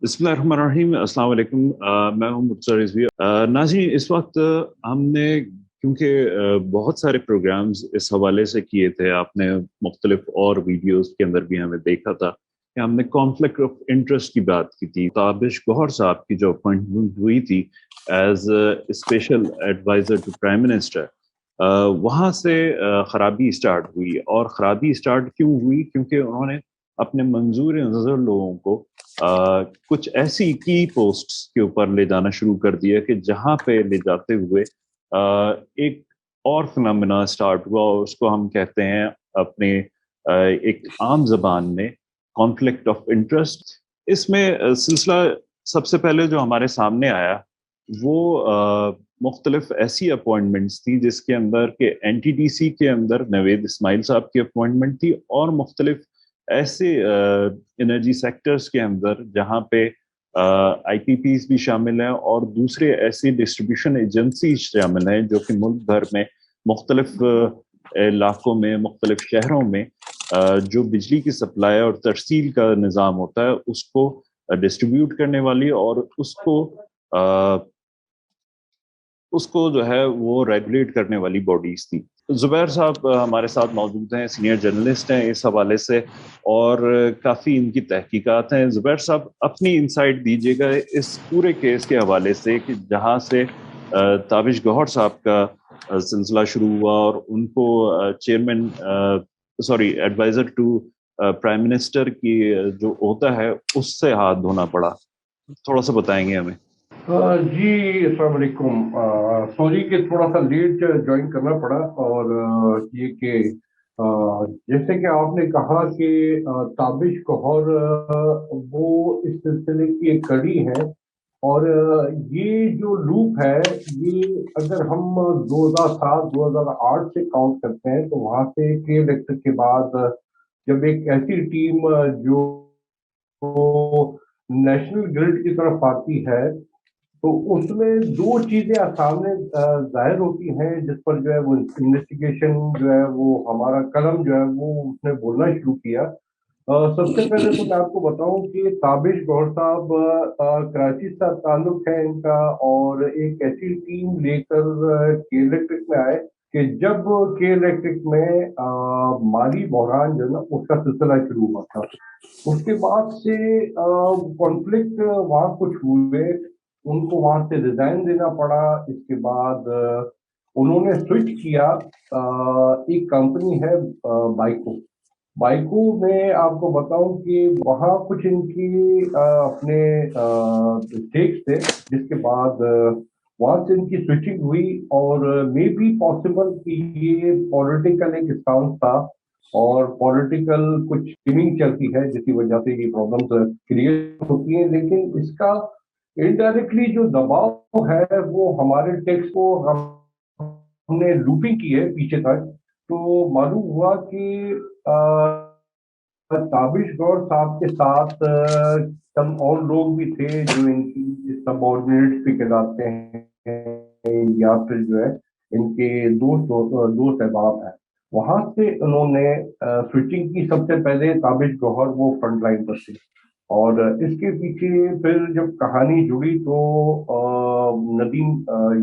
बिस्मिल्लाहिर्रहमानिर्रहीम। अस्सलाम वालेकुम। मैं हूं मुर्तज़ा रिजवी। नाज़रीन, इस वक्त हमने क्योंकि बहुत सारे प्रोग्राम्स इस हवाले से किए थे, आपने मुख्तलिफ और वीडियोस के अंदर भी हमें देखा था कि हमने कॉन्फ्लिक्ट ऑफ इंटरेस्ट की बात की थी। ताबिश गौहर साहब की जो अपॉइंटमेंट हुई थी as special advisor to prime minister, वहाँ से खराबी स्टार्ट हुई। और खराबी स्टार्ट क्यों हुई? क्योंकि उन्होंने अपने मंजूर नज़र लोगों को कुछ ऐसी की पोस्ट्स के ऊपर ले जाना शुरू कर दिया कि जहां पे ले जाते हुए एक और फिनोमिना स्टार्ट हुआ, और उसको हम कहते हैं अपने एक आम जबान में कॉन्फ्लिक्ट ऑफ इंटरेस्ट। इसमें सिलसिला सबसे पहले जो हमारे सामने आया वो मुख्तलिफ ऐसी अपॉइंटमेंट्स थी जिसके अंदर के एनटीडीसी के अंदर नवेद इस्माइल साहब की अपॉइंटमेंट थी, और मुख्तलिफ ऐसे एनर्जी सेक्टर्स के अंदर जहाँ पे आईपीपीज भी शामिल हैं और दूसरे ऐसे डिस्ट्रीब्यूशन एजेंसी शामिल हैं जो कि मुल्क भर में मुख्तलिफ इलाकों में, मुख्तलिफ शहरों में जो बिजली की सप्लाई और तरसील का निज़ाम होता है उसको डिस्ट्रीब्यूट करने वाली और उसको जो है वो रेगुलेट करने वाली बॉडीज थी। जुबैर साहब हमारे साथ मौजूद हैं, सीनियर जर्नलिस्ट हैं इस हवाले से, और काफ़ी इनकी तहकीकात हैं। जुबैर साहब, अपनी इंसाइट दीजिएगा इस पूरे केस के हवाले से कि जहाँ से ताबिश गौहर साहब का सिलसिला शुरू हुआ और उनको chairman sorry advisor to prime minister की जो होता है उससे हाथ धोना पड़ा। थोड़ा सा बताएंगे हमें। जी अस्सलाम वालेकुम। सॉरी कि थोड़ा सा लेट ज्वाइन करना पड़ा। और ये कि जैसे कि आपने कहा कि ताबिश गौहर वो इस सिलसिले की एक कड़ी है। और ये जो लूप है, ये अगर हम 2007-2008 से काउंट करते हैं तो वहां से के इलेक्शन के बाद जब एक ऐसी टीम जो नेशनल ग्रिड की तरफ आती है तो उसमें दो चीजें सामने जाहिर होती हैं जिस पर जो है वो इन्वेस्टिगेशन जो है वो हमारा कलम जो है वो उसने बोलना शुरू किया। सबसे पहले तो मैं आपको बताऊं कि ताबिश गौहर साहब कराची से ताल्लुक है इनका, और एक ऐसी टीम लेकर के इलेक्ट्रिक में आए कि जब के इलेक्ट्रिक में माली बहरान जो है ना उसका सिलसिला शुरू हुआ था। उसके बाद से कॉन्फ्लिक्ट वहां कुछ हुए, उनको वहां से रिजाइन देना पड़ा। इसके बाद उन्होंने स्विच किया। एक कंपनी है बाइको। बाइको में आपको बताऊं कि वहां कुछ इनकी अपने स्टेक्स थे, जिसके बाद वहां से इनकी स्विचिंग हुई। और मे बी पॉसिबल कि ये पॉलिटिकल एक स्टांस था और पॉलिटिकल कुछ स्कीमिंग चलती है जिसकी वजह से ये प्रॉब्लम्स क्रिएट होती हैं। लेकिन इसका इनडायरेक्टली जो दबाव है वो हमारे टैक्स को हमने लूपिंग की है पीछे तक, तो मालूम हुआ कि ताबिश गौर साहब के साथ कम और लोग भी थे जो इनकी सबऑर्डिनेट्स भी कहलाते हैं या फिर जो है इनके दोस्त अहबाब हैं। वहां से उन्होंने स्विचिंग की। सबसे पहले ताबिश गौहर वो फ्रंट लाइन पर थे, और इसके पीछे फिर जब कहानी जुड़ी तो नदीम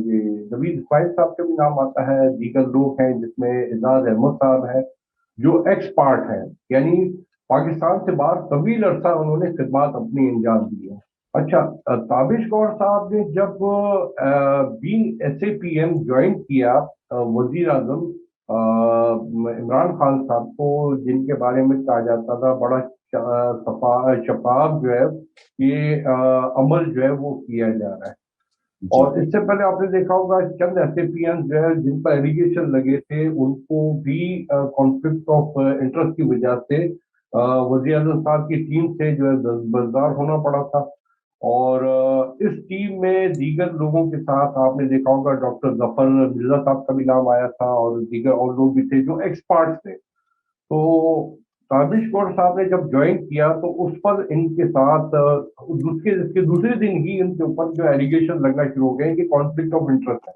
ये नवीद इस्माइल साहब का भी नाम आता है, दीगर लोग हैं जिसमें एजाज अहमद साहब है जो एक्स पार्ट है, यानी पाकिस्तान से बाहर तवील अरसा उन्होंने खिदमत अपनी अंजाम दी है। अच्छा, ताबिश गौर साहब ने जब बीइंग SAPM ज्वाइन किया वजीर आजम इमरान खान साहब को, जिनके बारे में कहा जाता था बड़ा शफाफ जो है ये अमल जो है वो किया जा रहा है। और इससे पहले आपने देखा होगा चंद SAPM जो है जिन पर एलिगेशन लगे थे उनको भी कॉन्फ्लिक्ट ऑफ इंटरेस्ट की वजह से वजीर आजम साहब की टीम से जो है बरदार होना पड़ा था। और इस टीम में दीगर लोगों के साथ आपने देखा होगा डॉक्टर जफर मिर्जा साहब का भी नाम आया था, और दीगर और लोग भी थे जो एक्सपर्ट थे। तो ताबिश गौर साहब ने जब ज्वाइन किया तो उस पर इनके साथ इसके दूसरे दिन ही इनके ऊपर जो एलिगेशन लगना शुरू हो गए कि कॉन्फ्लिक्ट ऑफ इंटरेस्ट है।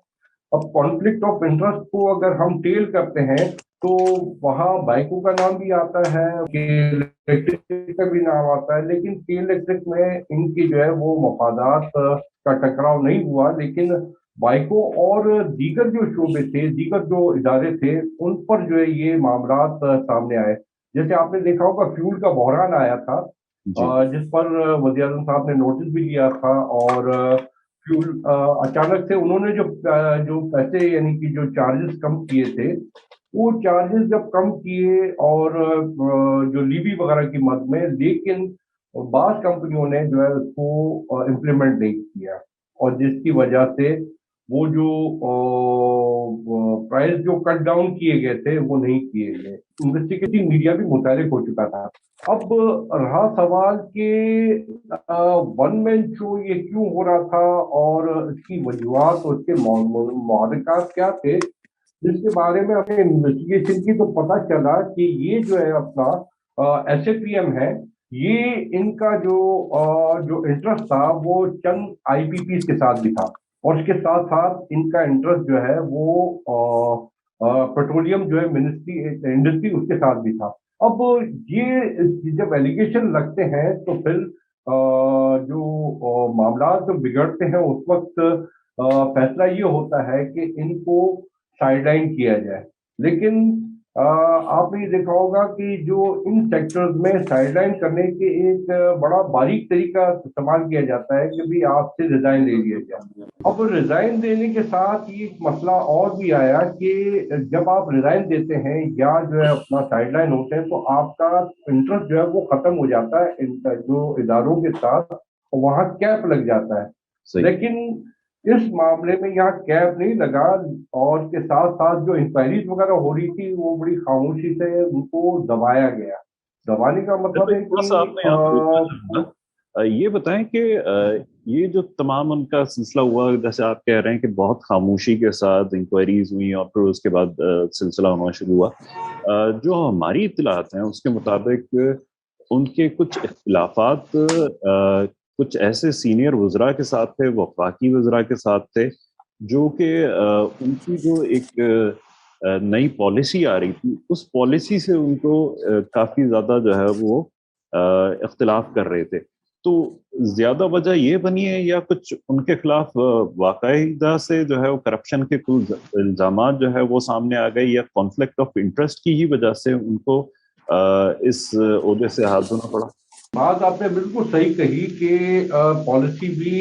अब कॉन्फ्लिक्ट ऑफ इंटरेस्ट को अगर हम टेल करते हैं तो वहाँ बाइकों का नाम भी आता है, के इलेक्ट्रिक का भी नाम आता है, लेकिन के इलेक्ट्रिक में इनकी जो है वो मफादात का टकराव नहीं हुआ, लेकिन बाइकों और दीगर जो शोबे थे, दीगर जो इदारे थे, उन पर जो है ये मामलात सामने आए। जैसे आपने देखा होगा फ्यूल का बहरान आया था, जी जिस पर वज़ीर आज़म साहब ने नोटिस भी दिया था, और फ्यूल अचानक से उन्होंने जो पैसे यानी कि जो चार्जेस कम किए थे, वो चार्जेस जब कम किए और जो लीवी वगैरह की मद में, लेकिन बास कंपनियों ने जो है उसको इम्प्लीमेंट नहीं किया, और जिसकी वजह से वो जो प्राइस जो कट डाउन किए गए थे वो नहीं किए गए। इन्वेस्टिगेटिव मीडिया भी मुतहरिक हो चुका था। अब रहा सवाल कि वन मैन शो ये क्यों हो रहा था और इसकी वजूहत और इसके महरकात क्या थे, जिसके बारे में हमें इन्वेस्टिगेशन की तो पता चला कि ये जो है अपना एसएपीएम है, ये इनका जो इंटरेस्ट था वो चंद आईपीपी के साथ भी था, और इसके साथ साथ इनका इंटरेस्ट जो है वो पेट्रोलियम जो है मिनिस्ट्री इंडस्ट्री उसके साथ भी था। अब ये जब एलिगेशन लगते हैं तो फिर जो मामला जो बिगड़ते हैं उस वक्त फैसला ये होता है कि इनको साइडलाइन किया जाए। लेकिन आपने ये देखा होगा कि जो इन सेक्टर्स में साइडलाइन करने के एक बड़ा बारीक तरीका इस्तेमाल किया जाता है कि भी आपसे रिजाइन ले लिया जाए। अब रिजाइन देने के साथ ये एक मसला और भी आया कि जब आप रिजाइन देते हैं या जो है अपना साइडलाइन होते हैं, तो आपका इंटरेस्ट जो है वो खत्म हो जाता है जो इदारों के साथ, वहां कैप लग जाता है। सही। लेकिन इस मामले में यहाँ कैप नहीं लगा, और के साथ साथ जो इंक्वायरीज वगैरह हो रही थी वो बड़ी खामोशी से उनको दबाया गया। दबाने का मतलब है थोड़ा कि सा आपने यहाँ पर रुकना चाहूंगा। ये बताएं कि ये जो तमाम उनका सिलसिला हुआ, जैसे आप कह रहे हैं कि बहुत खामोशी के साथ इंक्वायरीज हुई और फिर उसके बाद सिलसिला होना शुरू हुआ, जो हमारी इत्तलात हैं उसके मुताबिक उनके कुछ इख्तिलाफात कुछ ऐसे सीनियर वज़रा के साथ थे, वफाकी वज़रा के साथ थे, जो कि उनकी जो एक नई पॉलिसी आ रही थी, उस पॉलिसी से उनको काफ़ी ज़्यादा जो है वो इख्तिलाफ कर रहे थे। तो ज़्यादा वजह ये बनी है या कुछ उनके खिलाफ वाक़ईदा से जो है वो करप्शन के कुछ इल्ज़ामात जो है वो सामने आ गए, या कॉन्फ्लिक्ट ऑफ इंटरेस्ट की ही वजह से उनको इस ओहदे से हाथ धोना पड़ा? बात आपने बिल्कुल सही कही कि पॉलिसी भी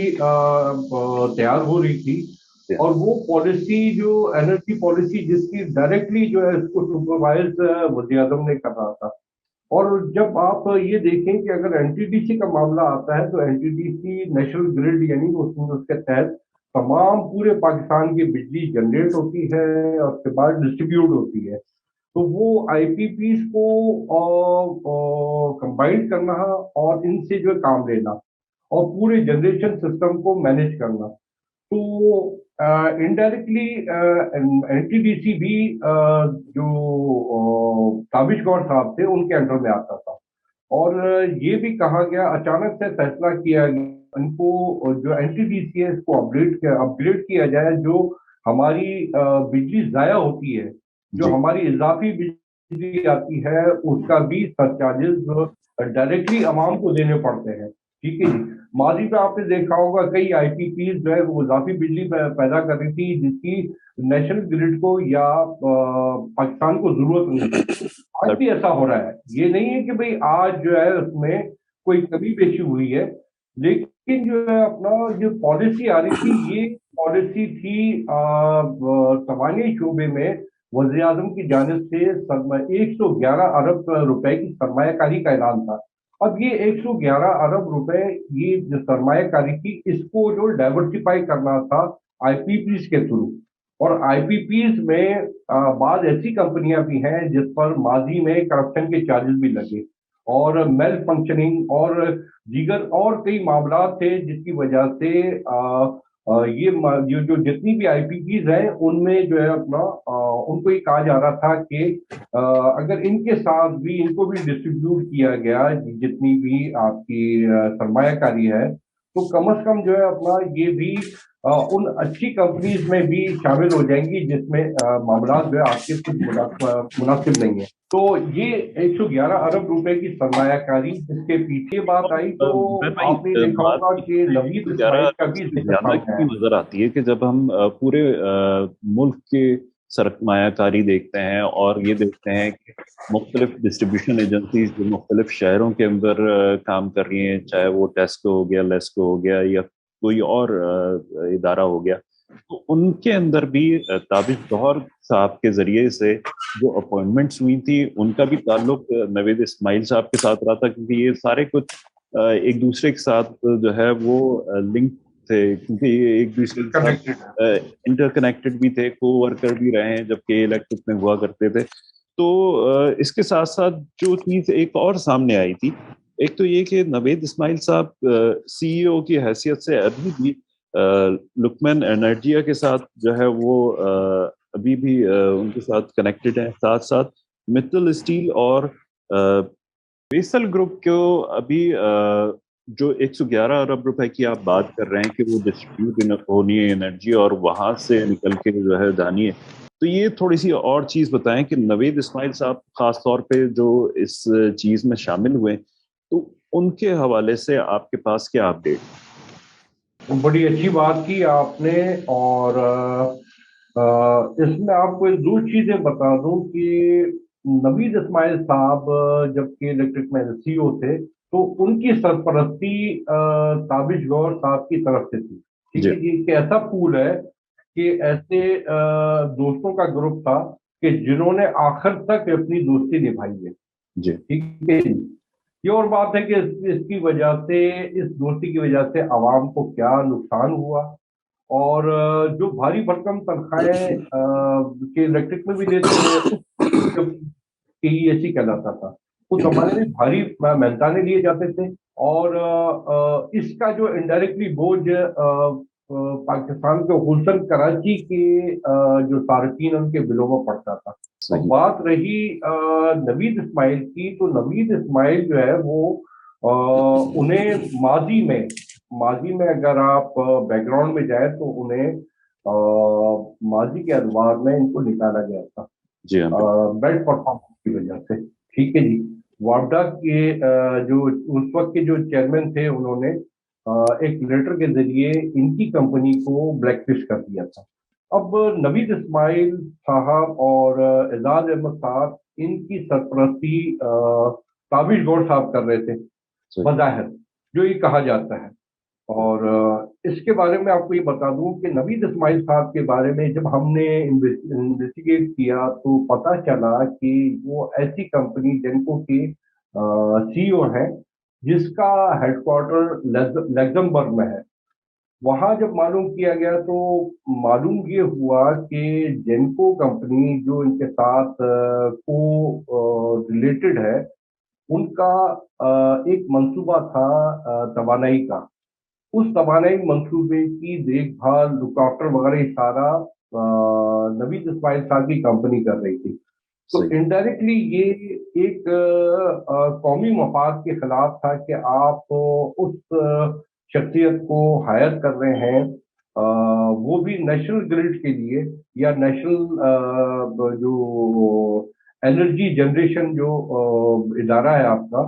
तैयार हो रही थी, और वो पॉलिसी जो एनर्जी पॉलिसी जिसकी डायरेक्टली जो है इसको सुपरवाइज वज़ीर आज़म ने कर रहा था। और जब आप ये देखें कि अगर एनटीडीसी का मामला आता है, तो एनटीडीसी नेशनल ग्रिड यानी उसके तहत तमाम पूरे पाकिस्तान की बिजली जनरेट होती है और उसके बाद डिस्ट्रीब्यूट होती है। तो वो आईपीपीज को कंबाइन करना और इनसे जो है काम लेना और पूरे जनरेशन सिस्टम को मैनेज करना, तो इनडायरेक्टली एनटीडीसी भी जो ताबिश गौर साहब थे उनके अंडर में आता था। और ये भी कहा गया, अचानक से फैसला किया गया इनको जो एनटीडीसी है इसको अपग्रेड किया जाए, जो हमारी बिजली जाया होती है, जो जी हमारी इजाफी बिजली आती है, उसका भी सरचार्जेस डायरेक्टली आवाम को देने पड़ते हैं। ठीक है जी। माजी में आपने देखा होगा कई आईपीपीज जो है वो इजाफी बिजली पैदा कर रही थी, जिसकी नेशनल ग्रिड को या पाकिस्तान को जरूरत नहीं थी। आज भी ऐसा हो रहा है, ये नहीं है कि भाई आज जो है उसमें कोई कमी पेशी हुई है, लेकिन जो है अपना जो पॉलिसी आ रही थी, ये पॉलिसी थी तवानी शोबे में वज़ीर आज़म की जानिब से 111 अरब रुपए की सरमायाकारी का ऐलान था। अब ये 111 अरब रुपए, ये जो सरमायाकारी थी, इसको जो डाइवर्सिफाई करना था आईपीपीज के थ्रू। और आईपीपीज में बाद ऐसी कंपनियां भी हैं जिस पर माजी में करप्शन के चार्जेस भी लगे, और मेल फंक्शनिंग और दीगर और कई मामला थे, जिसकी वजह से ये जो जितनी भी आईपीपीज हैं उनमें जो है अपना उनको ये कहा जा रहा था कि अगर इनके साथ भी इनको भी डिस्ट्रीब्यूट किया गया जितनी भी आपकी सरमायाकारी है, तो कम से कम जो है अपना ये भी उन अच्छी कंपनीज में भी शामिल हो जाएंगी जिसमें मामला जो है आपके खुद मुनासिब नहीं है। तो ये 111 अरब रुपए की सरमायाकारी जिसके पीछे बात आई, तो भाई आपने देखा बात होगा कि नवीद इस्माइल 11 का भी से जिक्र ज्यादा सामने क्यों आया। नजर आती है कि जब हम पूरे मुल्क के सरमायाकारी देखते हैं और ये देखते हैं कि मुख्तलिफ डिस्ट्रीब्यूशन एजेंसीज जो मुख्तलिफ शहरों के अंदर काम कर रही हैं, चाहे वो टेस्को हो गया, लेस्को हो गया, या कोई और इदारा हो गया, तो उनके अंदर भी ताबिश गौहर साहब के जरिए से जो अपॉइंटमेंट्स हुई थी उनका भी ताल्लुक नवीद इस्माइल साहब के साथ रहा था, क्योंकि ये सारे कुछ एक दूसरे के साथ जो है वो लिंक थे, क्योंकि ये एक दूसरे के कनेक्टेड है। साथ इंटरकनेक्टेड भी थे, को वर्कर भी रहे हैं जबकि इलेक्ट्रिक में हुआ करते थे। तो इसके साथ साथ जो चीज एक और सामने आई थी, एक तो ये कि नवेद इस्माइल साहब सीईओ की हैसियत से अभी भी लुकमैन एनर्जिया के साथ जो है वो अभी भी उनके साथ कनेक्टेड है। साथ साथ मित्तल स्टील और बेसल ग्रुप को अभी जो 111 अरब रुपए की आप बात कर रहे हैं कि वो डिस्ट्रीब्यूट होनी है एनर्जी और वहां से निकल के जो है जानी है, तो ये थोड़ी सी और चीज बताएं कि नवेद इस्माइल साहब खास तौर पे जो इस चीज में शामिल हुए, तो उनके हवाले से आपके पास क्या अपडेट? बड़ी अच्छी बात की आपने। और इसमें आपको एक दो चीजें बता दूं कि नवीद इस्माइल साहब जबकि इलेक्ट्रिक में सीईओ थे, तो उनकी सरपरस्ती ताबिश गौर साहब की तरफ से थी। ठीक जी है जी, कि ऐसा पूल है कि ऐसे दोस्तों का ग्रुप था कि जिन्होंने आखिर तक अपनी दोस्ती निभाई है। जी ठीक है जी। ये और बात है कि इसकी वजह से, इस दोस्ती की वजह से आवाम को क्या नुकसान हुआ, और जो भारी भरकम तनख्वाहें के इलेक्ट्रिक में भी लेते थे, जब केईएसी कहलाता था उस जमाने में भारी मेहनताने लिए जाते थे, और इसका जो इनडायरेक्टली बोझ पाकिस्तान के हुसन कराची के जो सार्फिन उनके बिलों में पड़ता था। अब सही। बात रही नवीद इस्माइल की, तो नवीद इस्माइल जो है वो उन्हें माजी में अगर आप बैकग्राउंड में जाए तो उन्हें माजी के अदवार में इनको निकाला गया था जी हाँ बिल्कुल। बेड परफॉर्मेंस की वजह से। ठीक है जी। वापडा के जो उस वक्त के जो चेयरमैन थे, उन्होंने एक लेटर के जरिए इनकी कंपनी को ब्लैकलिस्ट कर दिया था। अब नवीद इस्माइल साहब और एजाज अहमद साहब इनकी सरपरस्ती ताबिश गौर साहब कर रहे थे सही। बज़ाहिर, जो ये कहा जाता है। और इसके बारे में आपको ये बता दूं कि नवीद इस्माइल साहब के बारे में जब हमने इन्वेस्टिगेट किया तो पता चला कि वो ऐसी कंपनी जेनको के सीईओ है जिसका हेडक्वार्टर लग्जमबर्ग में है। वहां जब मालूम किया गया तो मालूम ये हुआ कि जेनको कंपनी जो इनके साथ को रिलेटेड है, उनका एक मंसूबा था तवानाई का। उस तवानाई मंसूबे की देखभाल, लुकआफ्टर वगैरह ये सारा नवीद इस्माइल साहब की कंपनी कर रही थी। तो सही। इनडायरेक्टली ये एक कौमी मफाद के खिलाफ था कि आप उस शख्सियत को हायर कर रहे हैं, वो भी नेशनल ग्रिड के लिए, या नेशनल जो एनर्जी जनरेशन जो इदारा है आपका,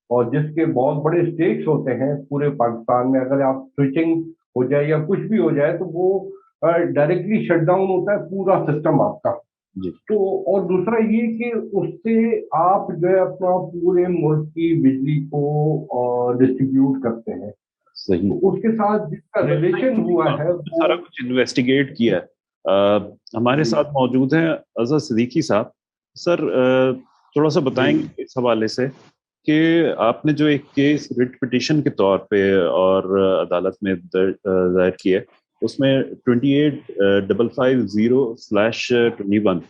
और जिसके बहुत बड़े स्टेक्स होते हैं पूरे पाकिस्तान में। अगर आप स्विचिंग हो जाए या कुछ भी हो जाए तो वो डायरेक्टली शट डाउन होता है पूरा सिस्टम आपका। जी तो और दूसरा ये कि उससे आप जो है अपना पूरे मुल्क की बिजली को डिस्ट्रीब्यूट करते हैं। सही। तो उसके साथ जिसका रिलेशन हुआ है आपने वो। सारा कुछ इन्वेस्टिगेट किया है। हमारे जी साथ मौजूद हैं अजहर सिद्दीकी साहब। सर थोड़ा सा जी बताएंगे इस हवाले से कि आपने जो एक केस रिट पिटीशन के तौर पे और अदालत में दायर किया है, उसमें 28,550/21।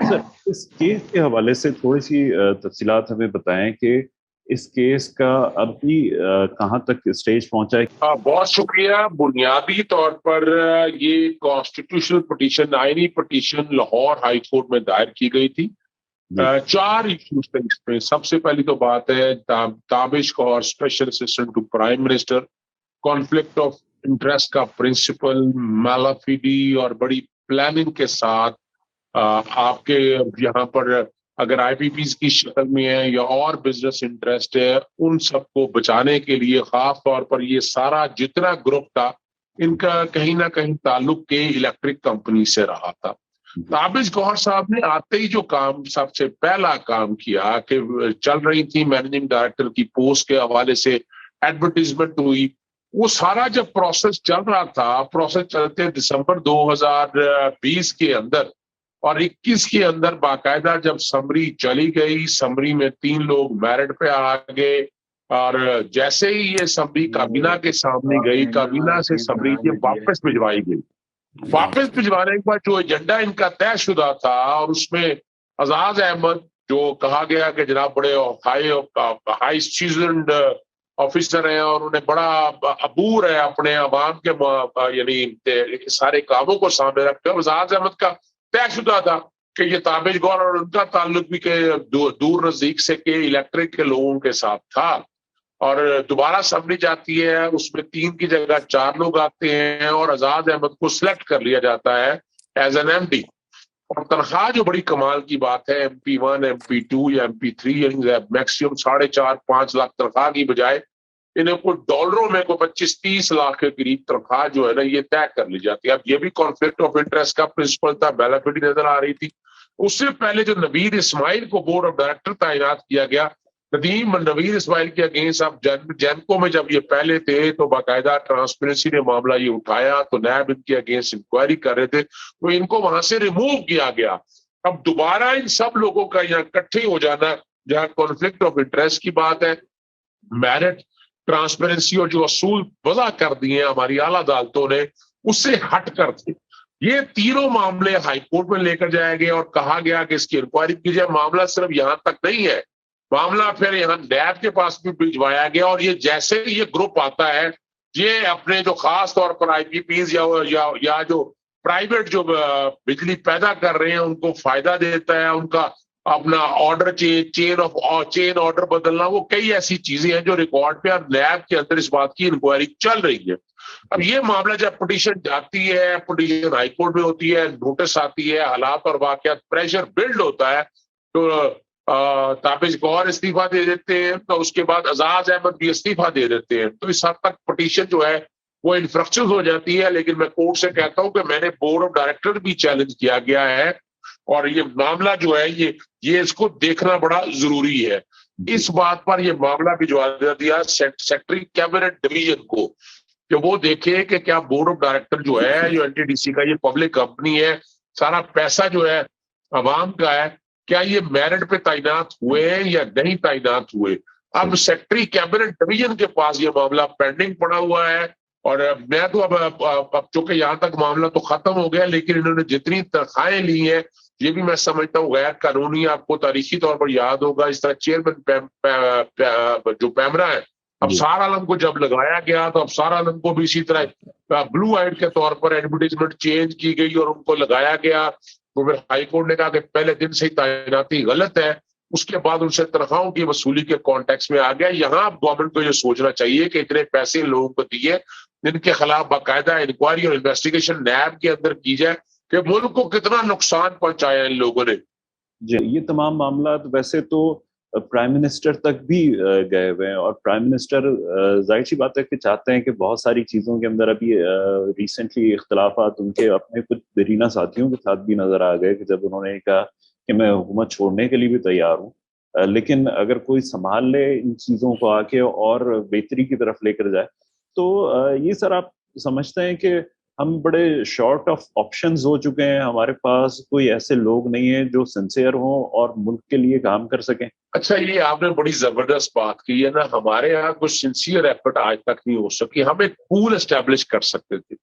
सर इस केस के हवाले से थोड़ी सी तफसीलात हमें बताएं कि इस केस का अभी कहाँ तक स्टेज पहुंचा है। बहुत शुक्रिया। बुनियादी तौर पर ये कॉन्स्टिट्यूशनल पिटीशन, आईनी पिटीशन लाहौर हाई कोर्ट में दायर की गई थी। जी 4 इश्यूज थे इसमें। सबसे पहली तो बात है Tabish Gauhar special assistant to prime minister, conflict of interest का प्रिंसिपल मैलाफिडी और बड़ी प्लानिंग के साथ आपके यहाँ पर अगर आईपीपीज की शक्ल में है या और बिजनेस इंटरेस्ट है, उन सबको बचाने के लिए खास तौर पर ये सारा जितना ग्रुप था, इनका कहीं ना कहीं ताल्लुक के इलेक्ट्रिक कंपनी से रहा था। ताबिश गौहर साहब ने आते ही जो काम सबसे पहला काम किया कि चल रही थी मैनेजिंग डायरेक्टर की पोस्ट के हवाले से एडवर्टीजमेंट हुई, वो सारा जब प्रोसेस चल रहा था, प्रोसेस चलते दिसंबर 2020 के अंदर और 21 के अंदर बाकायदा जब समरी चली गई, समरी में 3 लोग मेरिट पे आ गए और जैसे ही ये समरी काबीना के सामने गई, काबीना से समरी ये वापस भिजवाई गई। वापस भिजवाने के बाद जो एजेंडा इनका तयशुदा था और उसमें अजाज अहमद जो कहा गया कि जनाब बड़े हाई सीजन्ड ऑफिसर हैं और उन्हें बड़ा अबूर है अपने अवाम के यानी सारे कामों को सामने रखते हैं, अजाज अहमद का तयशुदा था कि ये ताबिश गौहर और उनका ताल्लुक भी के दूर नजदीक से के इलेक्ट्रिक के लोगों के साथ था। और दोबारा समरी जाती है, उसमें 3 की जगह 4 लोग आते हैं और आजाद अहमद को सिलेक्ट कर लिया जाता है एज एन एमडी। और तनख्वाह जो बड़ी कमाल की बात है, MP1 MP2 या MP3 यानी मैक्सिमम 4.5-5 लाख तनख्वाह की बजाय इन्हें कोई डॉलरों में कोई 25-30 लाख के करीब तनख्वाह जो है ना ये तय कर ली जाती है। अब ये भी कॉन्फ्लिक्ट ऑफ इंटरेस्ट का प्रिंसिपल था, बेलाफिडी नजर आ रही थी। उससे पहले जो नवीद इस्माइल को बोर्ड ऑफ डायरेक्टर तैनात किया गया, नवीद इस्माइल के अगेंस्ट अब जैनको में जब ये पहले थे तो बाकायदा ट्रांसपेरेंसी ने मामला ये उठाया, तो नैब इनके अगेंस्ट इंक्वायरी कर रहे थे, तो इनको वहां से रिमूव किया गया। अब दोबारा इन सब लोगों का यहाँ इकट्ठे हो जाना, जहाँ कॉन्फ्लिक्ट ऑफ इंटरेस्ट की बात है, मेरिट, ट्रांसपेरेंसी और जो असूल वज़ा कर दिए हमारी आला अदालतों ने, उससे हट कर थे। ये तीनों मामले हाईकोर्ट में लेकर जाए गए और कहा गया कि इसकी इंक्वायरी की जाए। मामला सिर्फ यहां तक नहीं है, मामला फिर यहाँ नैब के पास भी भिजवाया गया और ये जैसे ही ये ग्रुप आता है, ये अपने जो खास तौर पर आईपीपीज या जो प्राइवेट जो बिजली पैदा कर रहे हैं उनको फायदा देता है, उनका अपना ऑर्डर चेन ऑर्डर बदलना, वो कई ऐसी चीजें हैं जो रिकॉर्ड पे और नैब के अंदर इस बात की इंक्वायरी चल रही है। अब ये मामला जब पिटीशन जाती है, पिटीशन हाईकोर्ट में होती है, नोटिस आती है, हालात और वाकयात, प्रेशर बिल्ड होता है, तो ताबिश गौहर इस्तीफा दे देते हैं, तो उसके बाद अजाज अहमद भी इस्तीफा दे देते हैं। तो इस हद तक पिटीशन जो है वो इन्फ्रक्शन हो जाती है। लेकिन मैं कोर्ट से कहता हूं कि मैंने बोर्ड ऑफ डायरेक्टर भी चैलेंज किया गया है और ये मामला जो है ये इसको देखना बड़ा जरूरी है। इस बात पर ये मामला भिजवा दिया सेक्रेटरी कैबिनेट डिवीजन को कि वो देखे कि क्या बोर्ड ऑफ डायरेक्टर जो है, जो एनटीडीसी का ये पब्लिक कंपनी है, सारा पैसा जो है अवाम का है, क्या ये मेरिट पे तैनात हुए या नहीं तैनात हुए। अब सेक्रेटरी कैबिनेट डिवीजन के पास ये मामला पेंडिंग पड़ा हुआ है और मैं तो अब चूंकि यहाँ तक मामला तो खत्म हो गया, लेकिन इन्होंने जितनी तनख्वाहें ली हैं ये भी मैं समझता हूँ गैर कानूनी। आपको तारीखी तौर पर याद होगा, इस तरह चेयरमैन जो पैमरा है, अब सार आलम को जब लगाया गया तो अब सार आलम को भी इसी तरह ब्लू आइड के तौर पर एडवर्टीजमेंट चेंज की गई और उनको लगाया गया। तो फिर हाईकोर्ट ने कहा कि पहले दिन से ही तैनाती गलत है, उसके बाद उनसे तनख्वाहों की वसूली के कॉन्टेक्स्ट में आ गया। यहाँ गवर्नमेंट को ये सोचना चाहिए कि इतने पैसे लोगों को दिए, जिनके खिलाफ बाकायदा इंक्वायरी और इन्वेस्टिगेशन नैब के अंदर की जाए कि मुल्क को कितना नुकसान पहुंचाया इन लोगों ने। जी, ये तमाम मामला वैसे तो प्राइम मिनिस्टर तक भी गए हुए हैं और प्राइम मिनिस्टर जाहिर सी बात है कि चाहते हैं कि बहुत सारी चीज़ों के अंदर अभी रिसेंटली इख्तलाफात उनके अपने कुछ दरीना साथियों के साथ भी नजर आ गए कि जब उन्होंने कहा कि मैं हुकूमत छोड़ने के लिए भी तैयार हूँ, लेकिन अगर कोई संभाल ले इन चीज़ों को आके और बेहतरी की तरफ लेकर जाए तो ये सर आप समझते हैं कि हम बड़े शॉर्ट ऑफ ऑप्शंस हो चुके हैं, हमारे पास कोई ऐसे लोग नहीं है जो सिंसियर हों और मुल्क के लिए काम कर सकें। अच्छा, ये आपने बड़ी जबरदस्त बात की है ना। हमारे यहाँ कुछ सिंसियर एफर्ट आज तक नहीं हो सकी। हम एक पूल एस्टेब्लिश कर सकते थे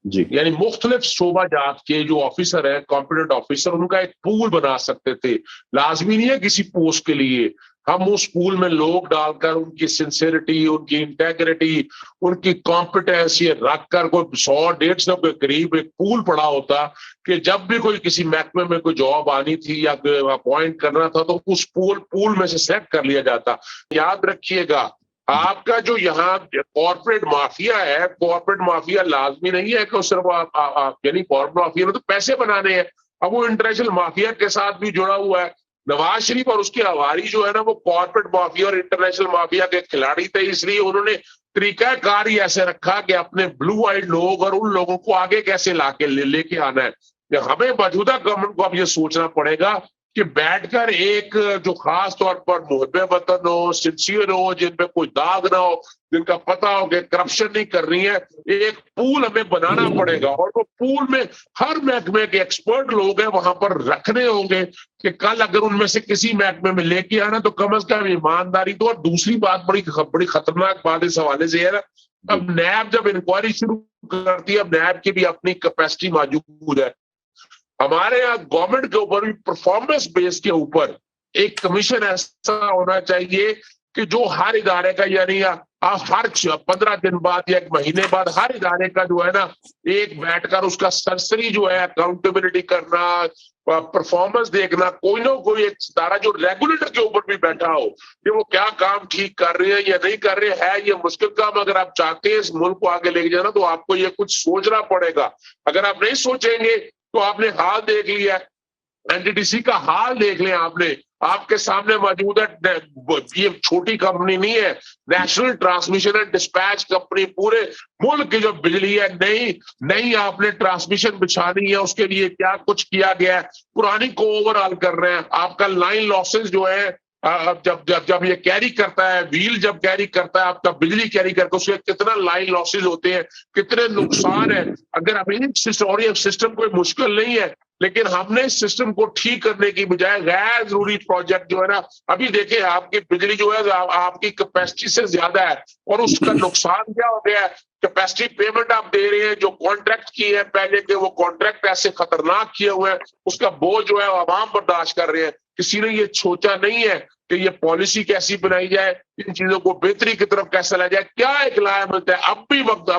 जी, यानी मुख्तलिफ शोबा जात के जो ऑफिसर है, कॉम्पिटेंट ऑफिसर, उनका एक पूल बना सकते थे। लाजमी नहीं है किसी पोस्ट के लिए, हम उस पूल में लोग डालकर उनकी सिंसियरिटी, उनकी इंटेग्रिटी, उनकी कॉम्पिटेंस ये रख कर कोई 100-150 के करीब एक पूल पड़ा होता कि जब भी कोई किसी महकमे में कोई जॉब आनी थी या अपॉइंट करना था तो उस पूल में से सेलेक्ट कर लिया जाता। याद रखिएगा, آپ کا جو یہاں کارپوریٹ مافیا ہے، کارپوریٹ مافیا لازمی نہیں ہے کہ صرف یعنی کارپوریٹ مافیا میں تو پیسے بنانے ہیں، اب وہ انٹرنیشنل مافیا کے ساتھ بھی جڑا ہوا ہے. نواز شریف اور اس کی ہواری جو ہے نا وہ کارپوریٹ مافیا اور انٹرنیشنل مافیا کے کھلاڑی تھے، اس لیے انہوں نے طریقہ کار ہی ایسے رکھا کہ اپنے بلو آئیڈ لوگ اور ان لوگوں کو آگے کیسے لا کے لے کے آنا ہے. ہمیں موجودہ گورنمنٹ کو اب یہ سوچنا پڑے گا کہ بیٹھ کر ایک جو خاص طور پر محب وطن ہو، سنسیئر ہو، جن پہ کوئی داغ نہ ہو، جن کا پتہ ہو کہ کرپشن نہیں کر رہی ہے، ایک پول ہمیں بنانا پڑے گا، اور وہ پول میں ہر محکمے کے ایکسپرٹ لوگ ہیں وہاں پر رکھنے ہوں گے کہ کل اگر ان میں سے کسی محکمے میں لے کے آنا تو کم از کم ایمانداری تو. اور دوسری بات بڑی خطرناک بات اس حوالے سے ہے نا، اب نیب جب انکوائری شروع کرتی ہے، اب نیب کی بھی اپنی کیپیسٹی موجود ہے. ہمارے یہاں گورنمنٹ کے اوپر بھی پرفارمنس بیس کے اوپر ایک کمیشن ایسا ہونا چاہیے کہ جو ہر ادارے کا، یعنی ہر 15 دن بعد یا 1 مہینے بعد ہر ادارے کا جو ہے نا ایک بیٹھ کر اس کا سرسری جو ہے اکاؤنٹیبلٹی کرنا، پرفارمنس دیکھنا، کوئی نہ کوئی ایک ادارہ جو ریگولیٹر کے اوپر بھی بیٹھا ہو کہ وہ کیا کام ٹھیک کر رہے ہیں یا نہیں کر رہے ہیں. یہ مشکل کام اگر آپ چاہتے ہیں اس ملک کو آگے لے کے جانا تو آپ کو یہ کچھ سوچنا پڑے گا. اگر آپ نہیں سوچیں گے تو آپ نے حال دیکھ لیا، NTDC کا حال دیکھ لیں آپ نے، آپ کے سامنے موجود ہے. یہ چھوٹی کمپنی نہیں ہے، national transmission and dispatch company, پورے ملک کی جو بجلی ہے نئی آپ نے ٹرانسمیشن بچھانی ہے، اس کے لیے کیا کچھ کیا گیا ہے، پرانی کو اوور آل کر رہے ہیں. آپ کا لائن لاسز جو ہے جب یہ کیری کرتا ہے، ویل جب کیری کرتا ہے، آپ کا بجلی کیری کرتا ہے، اس کے کتنا لائن لاسز ہوتے ہیں، کتنے نقصان ہے. اگر ابھی سسٹم کوئی مشکل نہیں ہے، لیکن ہم نے اس سسٹم کو ٹھیک کرنے کی بجائے غیر ضروری پروجیکٹ جو ہے نا، ابھی دیکھیں آپ کی بجلی جو ہے آپ کی کیپیسٹی سے زیادہ ہے، اور اس کا نقصان کیا ہو گیا ہے. کیپیسٹی پیمنٹ آپ دے رہے ہیں، جو کانٹریکٹ کی ہے پہلے کے وہ کانٹریکٹ ایسے خطرناک کیے ہوئے ہیں، اس کا بوجھ جو ہے عوام برداشت کر رہے ہیں. کسی نے یہ سوچا نہیں ہے کہ یہ پالیسی کیسی بنائی جائے، ان چیزوں کو بہتری کی طرف کیسے لایا جائے. کیا ایک لائق ملتا ہے، اب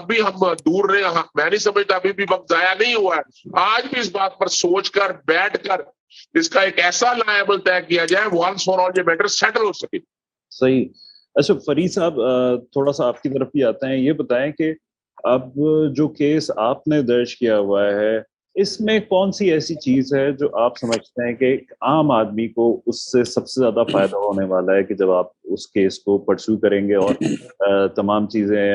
بھی ہم دور رہے ہیں، میں نہیں سمجھتا ابھی بھی وقت ضائع نہیں ہوا ہے. آج بھی اس بات پر سوچ کر بیٹھ کر اس کا ایک ایسا لائبل طے کیا جائے وانس فار آل یہ میٹر سیٹل ہو سکے. صحیح. اچھا فرید صاحب، تھوڑا سا آپ کی طرف بھی آتے ہیں، یہ بتائیں کہ اب جو کیس آپ نے درج کیا ہوا ہے اس میں کون سی ایسی چیز ہے جو آپ سمجھتے ہیں کہ ایک عام آدمی کو اس سے سب سے زیادہ فائدہ ہونے والا ہے کہ جب آپ اس کیس کو پرسو کریں گے اور تمام چیزیں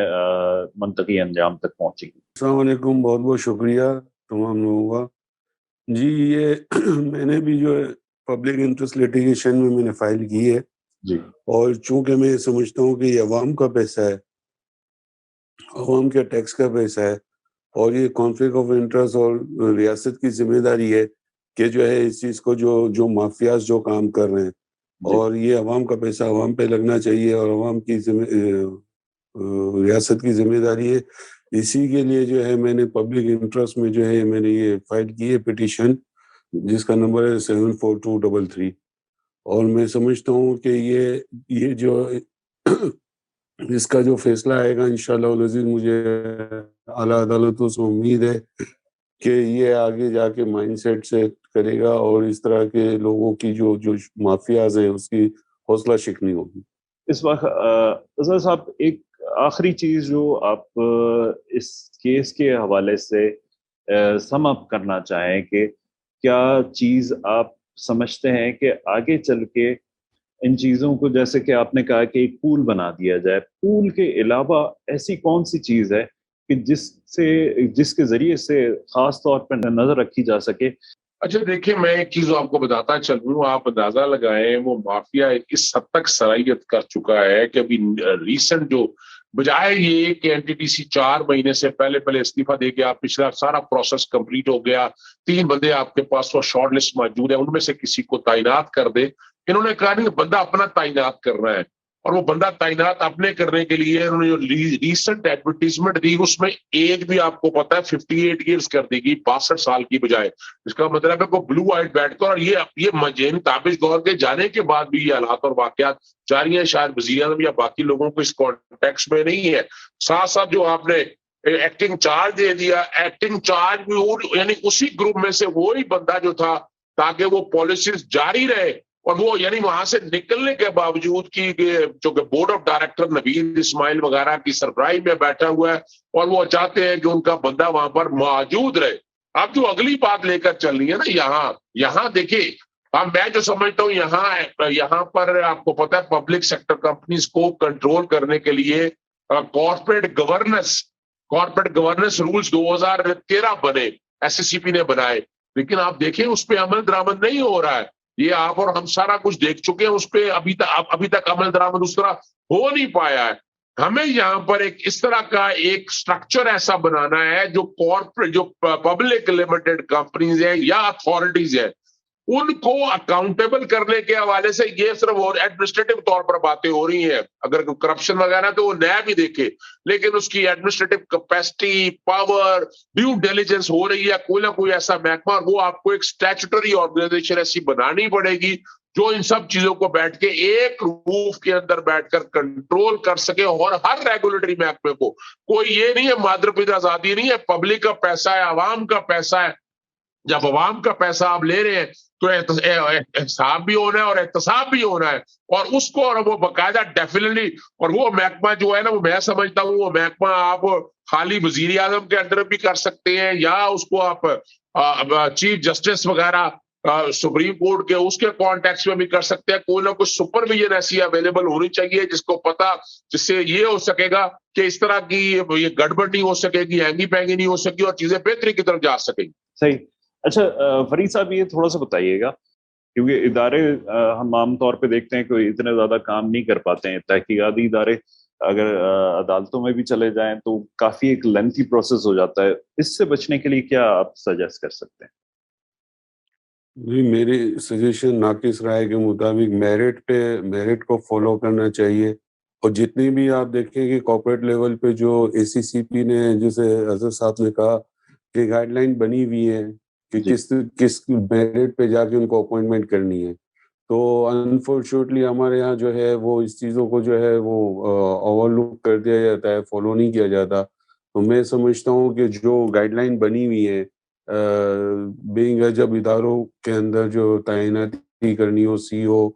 منطقی انجام تک پہنچیں گی؟ السلام علیکم، بہت بہت شکریہ تمام لوگوں کا. جی یہ میں نے بھی جو ہے پبلک انٹرسٹ لیٹیگیشن میں نے فائل کی ہے جی، اور چونکہ میں سمجھتا ہوں کہ یہ عوام کا پیسہ ہے، عوام کے ٹیکس کا پیسہ ہے، اور یہ کانفلکٹ آف انٹرسٹ اور ریاست کی ذمہ داری ہے کہ جو ہے اس چیز کو جو مافیاز جو کام کر رہے ہیں، اور یہ عوام کا پیسہ عوام پہ لگنا چاہیے اور عوام کی ریاست کی ذمہ داری ہے. اسی کے لیے جو ہے میں نے پبلک انٹرسٹ میں جو ہے میں نے یہ فائل کی ہے پٹیشن، جس کا نمبر ہے 74233. اور میں سمجھتا ہوں کہ یہ جو اس کا جو فیصلہ آئے گا انشاءاللہ العزیز، مجھے اعلیٰ عدالتوں سے امید ہے کہ یہ آگے جا کے مائنڈ سیٹ سے کرے گا اور اس طرح کے لوگوں کی جو مافیاز ہیں اس کی حوصلہ شکنی ہوگی. اس وقت اظہر صاحب ایک آخری چیز جو آپ اس کیس کے حوالے سے سم اپ کرنا چاہیں کہ کیا چیز آپ سمجھتے ہیں کہ آگے چل کے ان چیزوں کو، جیسے کہ آپ نے کہا کہ ایک پول بنا دیا جائے، پول کے علاوہ ایسی کون سی چیز ہے کہ جس کے ذریعے سے خاص طور پر نظر رکھی جا سکے؟ اچھا دیکھیں، میں ایک چیز آپ کو بتاتا چلوں، آپ اندازہ لگائیں وہ مافیا اس حد تک صلاحیت کر چکا ہے کہ ابھی ریسنٹ جو بجائے یہ کہ NTDC 4 مہینے سے پہلے استعفیٰ دے کے آپ پچھلا سارا پروسیس کمپلیٹ ہو گیا، 3 بندے آپ کے پاس وہ شارٹ لسٹ موجود ہے، ان میں سے کسی کو تعینات کر دے. انہوں نے کہا نہیں، بندہ اپنا تعینات کر رہا ہے، اور وہ بندہ تعینات اپنے کرنے کے لیے انہوں نے جو ریسنٹ ایڈورٹیزمنٹ دی اس میں ایج بھی آپ کو پتا ہے 58 ایئرس کر دی گئی 62 سال کی بجائے. اس کا مطلب ہے کہ بلو آئٹ بیٹھ کر، اور یہ مجین تابش گور کے جانے کے بعد بھی یہ حالات اور واقعات جاری ہیں. شاید وزیر اعظم یا باقی لوگوں کو اس کانٹیکسٹ میں نہیں ہے. ساتھ ساتھ جو آپ نے ایکٹنگ چارج دے دیا، ایکٹنگ چارج بھی یعنی اسی گروپ میں سے وہی بندہ جو تھا تاکہ وہ پالیسیز جاری رہے اور وہ یعنی وہاں سے نکلنے کے باوجود کی جو کہ بورڈ آف ڈائریکٹر نوید اسماعیل وغیرہ کی سربراہی میں بیٹھا ہوا ہے اور وہ چاہتے ہیں کہ ان کا بندہ وہاں پر موجود رہے. اب جو اگلی بات لے کر چل رہی ہے نا یہاں دیکھیے، اب میں جو سمجھتا ہوں یہاں پر آپ کو پتا ہے پبلک سیکٹر کمپنیز کو کنٹرول کرنے کے لیے کارپوریٹ گورننس رولز 2013 بنے، SCCP نے بنائے، لیکن آپ دیکھیں اس پہ عمل درآمد نہیں ہو رہا ہے. یہ آپ اور ہم سارا کچھ دیکھ چکے ہیں، اس پہ ابھی تک عمل درآمد اس طرح ہو نہیں پایا ہے. ہمیں یہاں پر اس طرح کا ایک سٹرکچر ایسا بنانا ہے جو کارپوریٹ جو پبلک لمیٹڈ کمپنیز ہیں یا اتھارٹیز ہیں ان کو اکاؤنٹیبل کرنے کے حوالے سے یہ صرف ایڈمنسٹریٹو طور پر باتیں ہو رہی ہیں. اگر کرپشن وغیرہ تو وہ نیا بھی دیکھے، لیکن اس کی administrative capacity, power, due diligence ہو رہی ہے کوئی نہ کوئی ایسا محکمہ، اور وہ آپ کو ایک اسٹیچوٹری آرگنائزیشن ایسی بنانی پڑے گی جو ان سب چیزوں کو بیٹھ کے ایک روف کے اندر بیٹھ کر کنٹرول کر سکے. اور ہر ریگولیٹری محکمے کو، کوئی یہ نہیں ہے مادر پدر آزادی نہیں ہے، پبلک کا پیسہ ہے، عوام کا پیسہ ہے. جب عوام کا پیسہ آپ لے رہے ہیں تو احتساب بھی ہونا ہے اور احتساب بھی ہونا ہے، اور اس کو اور وہ باقاعدہ ڈیفینیٹلی. اور وہ محکمہ جو ہے نا، وہ میں سمجھتا ہوں وہ محکمہ آپ خالی وزیر اعظم کے انڈر بھی کر سکتے ہیں، یا اس کو آپ چیف جسٹس وغیرہ سپریم کورٹ کے اس کے کانٹیکس میں بھی کر سکتے ہیں. کوئی نہ کوئی سپرویژن ایسی اویلیبل ہونی چاہیے جس سے یہ ہو سکے گا کہ اس طرح کی یہ گڑبڑ نہیں ہو سکے گی، ہینگی پینگی نہیں ہو سکے اور چیزیں بہتری کی طرف جا سکیں. صحیح. اچھا فرید صاحب، یہ تھوڑا سا بتائیے گا، کیونکہ ادارے ہم عام طور پہ دیکھتے ہیں کہ اتنے زیادہ کام نہیں کر پاتے ہیں. تحقیقاتی ادارے اگر عدالتوں میں بھی چلے جائیں تو کافی ایک لینتھی پروسیس ہو جاتا ہے. اس سے بچنے کے لیے کیا آپ سجیسٹ کر سکتے ہیں؟ جی، میری سجیشن ناقص رائے کے مطابق میرٹ کو فالو کرنا چاہیے. اور جتنی بھی آپ دیکھیں کہ کارپوریٹ لیول پہ جو ACCP نے، جیسے حضرت صاحب نے کہا کہ گائیڈ لائن بنی ہوئی ہے کہ کس میرٹ پہ جا کے ان کو اپوائنٹمنٹ کرنی ہے، تو انفارچونیٹلی ہمارے یہاں جو ہے وہ اس چیزوں کو جو ہے وہ اوور لک کر دیا جاتا ہے، فالو نہیں کیا جاتا. تو میں سمجھتا ہوں کہ جو گائیڈ لائن بنی ہوئی ہے بینگ جب اداروں کے اندر جو تعیناتی کرنی ہو، CO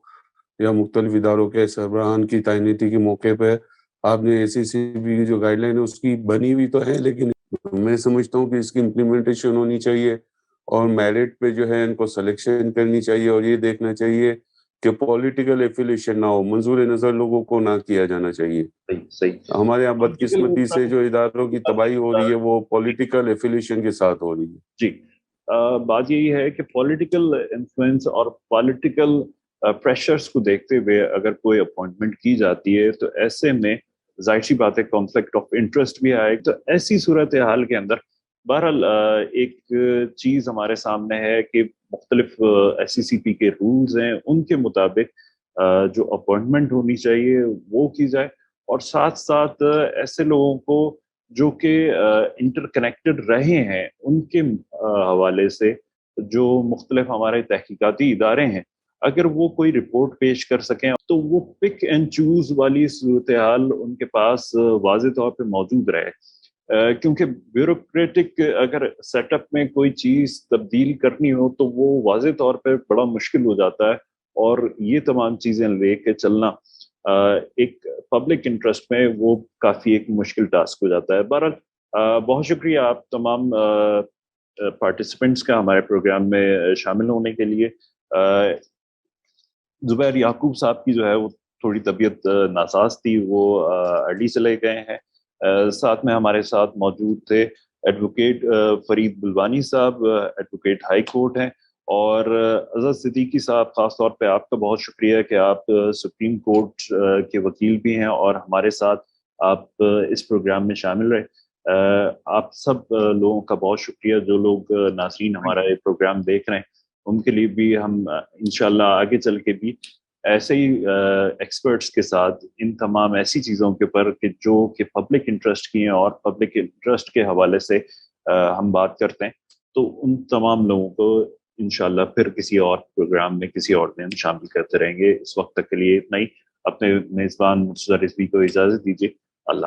یا مختلف اداروں کے سربراہان کی تعیناتی کے موقع پہ آپ نے ACCP کی جو گائیڈ لائن ہے اس کی بنی ہوئی تو ہے، لیکن میں سمجھتا ہوں کہ اس کی امپلیمنٹیشن ہونی چاہیے اور میرٹ پہ جو ہے ان کو سلیکشن کرنی چاہیے، اور یہ دیکھنا چاہیے کہ پولیٹیکل ایفیلیشن نہ ہو، منظور نظر لوگوں کو نہ کیا جانا چاہیے. صحیح. ہمارے یہاں بدقسمتی سے جو اداروں کی تباہی ہو رہی ہے وہ پولیٹیکل ایفیلیشن کے ساتھ ہو رہی ہے. جی، بات یہی ہے کہ پولیٹیکل انفلوئنس اور پولیٹیکل پریشرز کو دیکھتے ہوئے اگر کوئی اپوائنٹمنٹ کی جاتی ہے تو ایسے میں ظاہر سی بات ہے کانفلکٹ آف انٹرسٹ بھی آئے. تو ایسی صورتحال کے اندر بہرحال ایک چیز ہمارے سامنے ہے کہ مختلف SCCP کے رولز ہیں، ان کے مطابق جو اپوائنٹمنٹ ہونی چاہیے وہ کی جائے، اور ساتھ ساتھ ایسے لوگوں کو جو کہ انٹر کنیکٹڈ رہے ہیں ان کے حوالے سے جو مختلف ہمارے تحقیقاتی ادارے ہیں، اگر وہ کوئی رپورٹ پیش کر سکیں تو وہ پک اینڈ چوز والی صورتحال ان کے پاس واضح طور پہ موجود رہے. کیونکہ بیوروکریٹک اگر سیٹ اپ میں کوئی چیز تبدیل کرنی ہو تو وہ واضح طور پہ بڑا مشکل ہو جاتا ہے، اور یہ تمام چیزیں لے کے چلنا ایک پبلک انٹرسٹ میں وہ کافی ایک مشکل ٹاسک ہو جاتا ہے. بہرحال بہت شکریہ آپ تمام پارٹیسپینٹس کا ہمارے پروگرام میں شامل ہونے کے لیے. زبیر یعقوب صاحب کی جو ہے وہ تھوڑی طبیعت ناساز تھی، وہ ارلی چلے گئے ہیں. ساتھ میں ہمارے ساتھ موجود تھے ایڈوکیٹ فرید بلوانی صاحب، ایڈوکیٹ ہائی کورٹ ہیں، اور اظہر صدیقی صاحب، خاص طور پہ آپ کا بہت شکریہ کہ آپ سپریم کورٹ کے وکیل بھی ہیں اور ہمارے ساتھ آپ اس پروگرام میں شامل رہے. آپ سب لوگوں کا بہت شکریہ. جو لوگ ناظرین ہمارا یہ پروگرام دیکھ رہے ہیں ان کے لیے بھی ہم انشاءاللہ آگے چل کے بھی ایسے ہی ایکسپرٹس کے ساتھ ان تمام ایسی چیزوں کے اوپر کہ جو کہ پبلک انٹرسٹ کی ہیں اور پبلک انٹرسٹ کے حوالے سے ہم بات کرتے ہیں، تو ان تمام لوگوں کو انشاءاللہ پھر کسی اور پروگرام میں کسی اور دن شامل کرتے رہیں گے. اس وقت تک کے لیے اتنا ہی. اپنے میزبان مرتضیٰ رضوی کو اجازت دیجیے.